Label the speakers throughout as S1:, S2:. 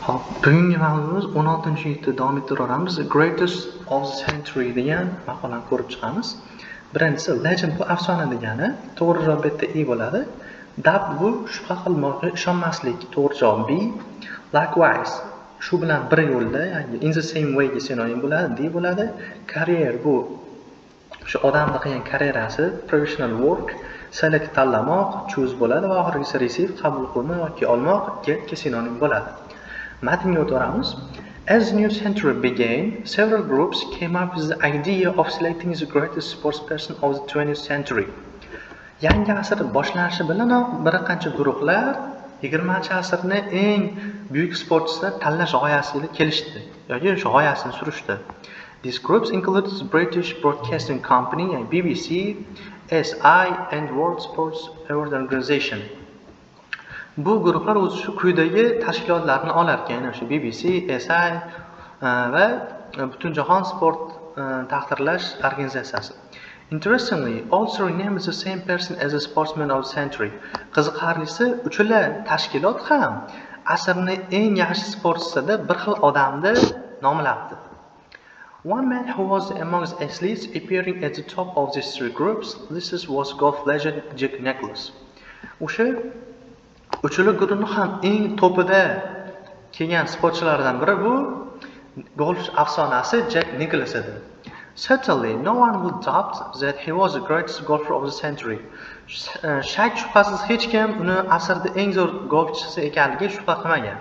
S1: Hop, bugungi mavzuyimiz 16-yilda davom ettiraveramiz. The Greatest of the Century degan maqolani ko'rib chiqamiz. Birinchisi legend bu afsona degani, to'g'ri javob bitta E bo'ladi. Doubt bu shubha qilmoqchi, ishonmaslik, to'g'ri javob B. Likewise shu bilan bir yo'lda, ya'ni in the same way ga sinonim bo'ladi, D bo'ladi. Career bu shu odamning qilgan karyerasi, professional work, select tanlamoq, choose bo'ladi va oxirgisi receive qabul qilmoq yoki olmoq ga sinonim bo'ladi. Matnga o'tamiz. As new century began, several groups came up with the idea of selecting the greatest sportsperson of the 20th century. Yangi asr boshlanishi bilanoq bir qancha guruhlar 20-asrning eng buyuk sportchisini tanlash g'oyasiga kelishdi yoki shu g'oyasini surishdi. These groups included the British Broadcasting Company, BBC, SI and World Sports Award Organization. Bu guruhlar o'zi shu quyidagi tashkilotlarni olar ekan, o'sha BBC, SI va butun jahon sport taqdirlash organizatsiyasi. Interestingly, also renamed the same person as a sportsman of the century. Qiziqarlisi, uchala tashkilot ham asrning eng yaxshi sportchisida bir xil odamni nomlabdi. One man who was among the athletes appearing at the top of these three groups, was golf legend Jack Nicklaus. O'sha uchala guruhning ham eng topida kelgan sportchilardan biri bu golf afsonasi Jack Nicklaus edi. Certainly, no one would doubt that he was the greatest golfer of the century. Shak shubhasiz hech kim uni asrda eng zo'r golfchisi ekanligiga shubha qilmagan.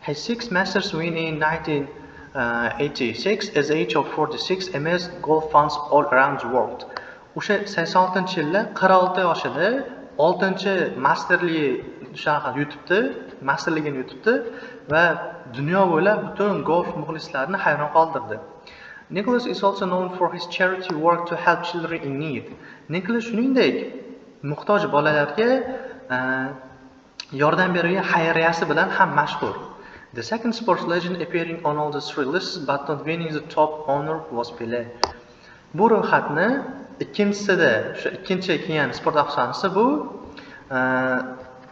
S1: His 6 Masters win in 1986 at the age of 46 amazed golf fans all around the world. O'sha 86-yilda 46 yoshida 6-masterli masterligini yutibdi va dunyo bo'ylab butun golf muxlislarini hayron qoldirdi. Nicklaus is also known for his charity work to help children in need. Nicklaus shuningdek muhtoj bolalarga yordam bergan xayriyasi bilan ham mashhur. The second sports legend appearing on all the three lists but not winning the top honor was Pelé. Bu ro'yxatni ikkinchisida, shu ikkinchi kelgan sport afsonasi bu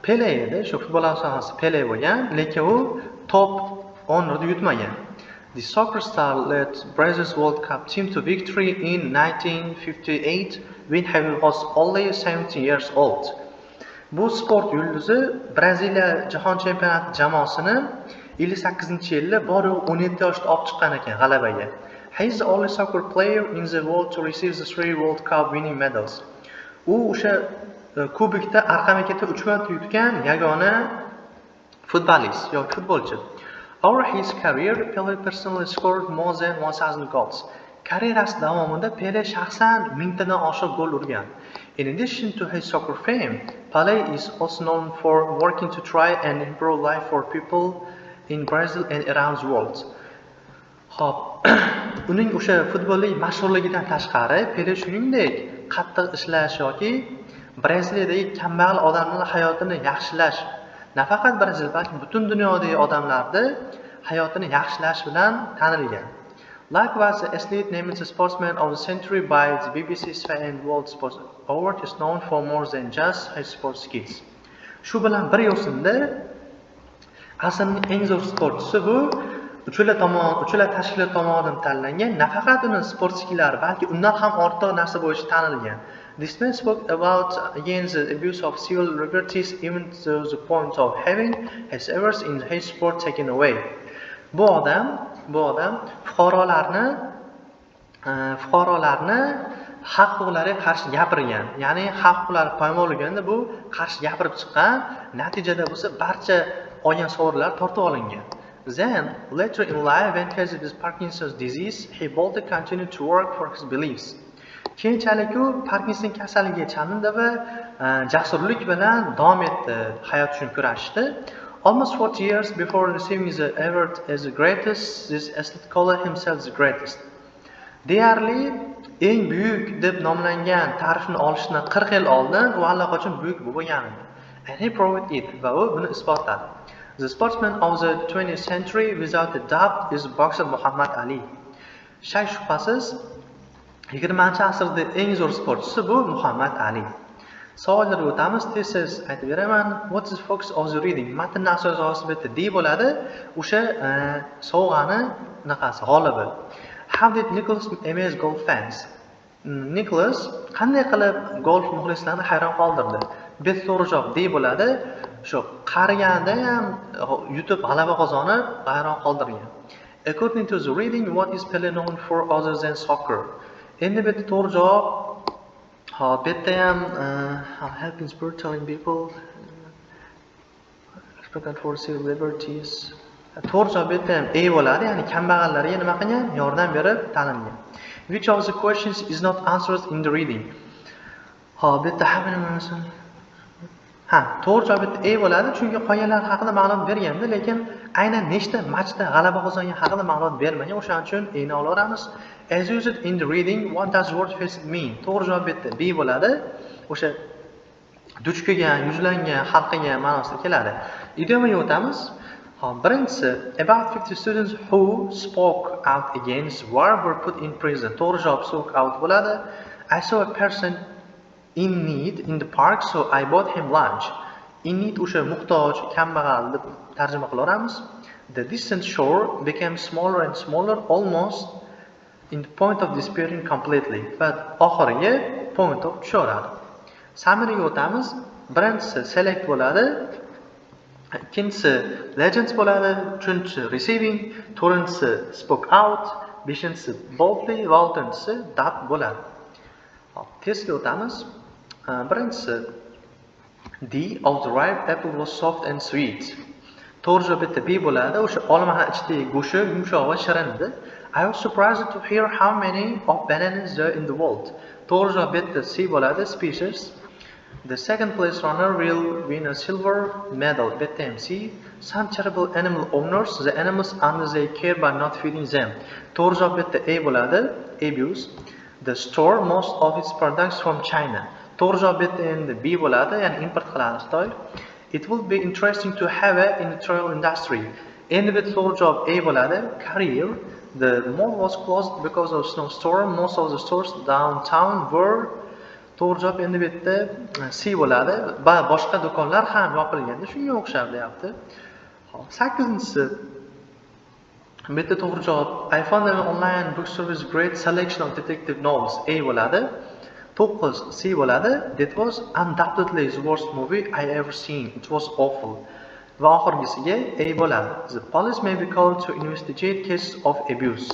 S1: Pelé edi. Shu futbol afsonasi Pelé bo'lgan, lekin u top honorni yutmagan. The soccer star led Brazil's World Cup team to victory in 1958 when he was only 17 years old. Bu sport yulduzi Braziliya jahon chempionati jamoasini 58-yilda bor 17 yoshda olib chiqqan ekan g'alabaga. He is the only soccer player in the world to receive the 3 World Cup winning medals. U o'sha kubikda arqamga 3 marta yutgan yagona futbolist yoki futbolchi. Over his career, Pelé personally scored more than 1000 goals. Karyerasi davomida Pelé shaxsan 1000 tadan oshiq gol urgan. In addition to his soccer fame, Pelé is also known for working to try and improve life for people in Brazil and around the world. Hop, uning o'sha futbollik mashhurligidan tashqari, Pelé shuningdek qattiq ishlash yoki Braziliyadagi kambag'al odamlarning hayotini yaxshilash, nafaqat Brazil, balki butun dunyodagi odamlarni hayotini yaxshilash bilan tanilgan. Likewise, the athlete named the sportsman of the century by the BBC and World Sports Award is known for more than just his sports skills. Shu bilan bir yo'sinda asrning eng zo'r sportchisi bu uchala tashkilot tomonidan tanlangan, nafaqat uning sport skillari, balki undan ham ortiq narsa bo'lishi tanilgan. This man spoke about against the abuse of civil liberties even to the point of having his hours in his sport taken away. Bu odam fuqarolarni haq-huquqlariga qarshi gapirgan. Ya'ni haq-huquqlari poymol bo'lganda bu qarshi gapirib chiqqan, natijada bo'lsa barcha olgan sovrinlar tortib olingan. Then, later in life, when faced with Parkinson's disease, he boldly continued to work for his beliefs. Keyinchalik u Parkinson kasalligiga chalindi va jasurlik bilan davom etdi hayot uchun kurashishda. Almost 40 years before receiving the award as the greatest, this athlete called himself the greatest. Deyarli eng buyuk deb nomlangan ta'rifni olishdan 40 yil oldin u allaqachon buyuk bo'lgan edi. And he proved it va u buni isbotladi. The sportsman of the 20th century without a doubt is boxer Muhammad Ali. Shak shubhasiz 20-asrda eng zo'r sportchisi bu Muhammad Ali. Savollarga o'tamiz. Tez aytib beraman. What is the focus of the reading? Matnni asosiy oqibati D bo'ladi. O'sha sovg'ani naqasi g'olibi. How did Nicholas amaze golf fans? Nicholas qanday qilib golf muxlislarini hayron qoldirdi? Bet to'g'ri javob D bo'ladi. Shu qariganda ham yutib g'alaba qozonib hayron qoldirgan. According to the reading, what is Pele known for other than soccer? Endi bu yerda to'g'ri javob hop, bu yerda ham helping spiritual people respect for civil liberties. To'g'ri javob bu yerda ham A bo'ladi, ya'ni kambag'allarga nima qilgan? Yordam berib tanilgan. Which of the questions is not answered in the reading? Hop, bu yerda to'g'ri javob bitta A bo'ladi, chunki qolganlar haqida ma'lumot berganda, lekin aynan nechta matchda g'alaba qozongan haqida ma'lumot bermagan. O'shaning uchun A ni olaveramiz. As used in the reading, what does word face mean? To'g'ri javob bitta B bo'ladi. O'sha duch kelgan, yuzlangan, halqagan ma'nosida keladi. Idiomaga o'tamiz. Birinchisi, about 50 students who spoke out against war were put in prison. To'g'ri javob spoke out bo'ladi. I saw a person in need in the park, so I bought him lunch. In need o'sha muhtoj, kambag'al deb tarjima qilaveramiz. The distant shore became smaller and smaller, almost in the point of disappearing completely. But oxiriga point of tushaveradi. Summary-ga o'tamiz. Birinchisi select bo'ladi. Ikkinchisi legends bo'ladi. Uchinchisi receiving. To'rtinchisi spoke out. Beshinchisi boldly. Va oltinchisi dab bo'ladi. Hop, testga o'tamiz. Birinchisi D of the ripe apple was soft and sweet. To'g'ri javob bitta B bo'ladi. O'sha olmaning ichidagi go'shi yumshoq va shirin edi. I was surprised to hear how many of bananas there in the world. To'g'ri javob bitta C bo'ladi, species. The second place runner will win a silver medal. Bitta MC. Some terrible animal owners, the animals under their care by not feeding them. To'g'ri javob bitta A bo'ladi, abuse. The store most of its products from China. To'g'ri javob bitta endi B bo'ladi, ya'ni import qiladi Xitoy. It will be interesting to have a in the trail industry. Endi bitta to'g'ri javob A bo'ladi, career. The mall was closed because of snowstorm. Most of the stores downtown were. To'g'ri javob endi bitta C bo'ladi. Boshqa do'konlar ham yopilganda shunga o'xshab deyapti. Xo'p, 8-inchisi. Bitta to'g'ri javob. I found an online bookstore with great selection of detective novels. A bo'ladi. 9 C bo'ladi. That was undoubtedly the worst movie I ever seen. It was awful. Va oxirgisiga A bo'ladi. The police may be called to investigate cases of abuse.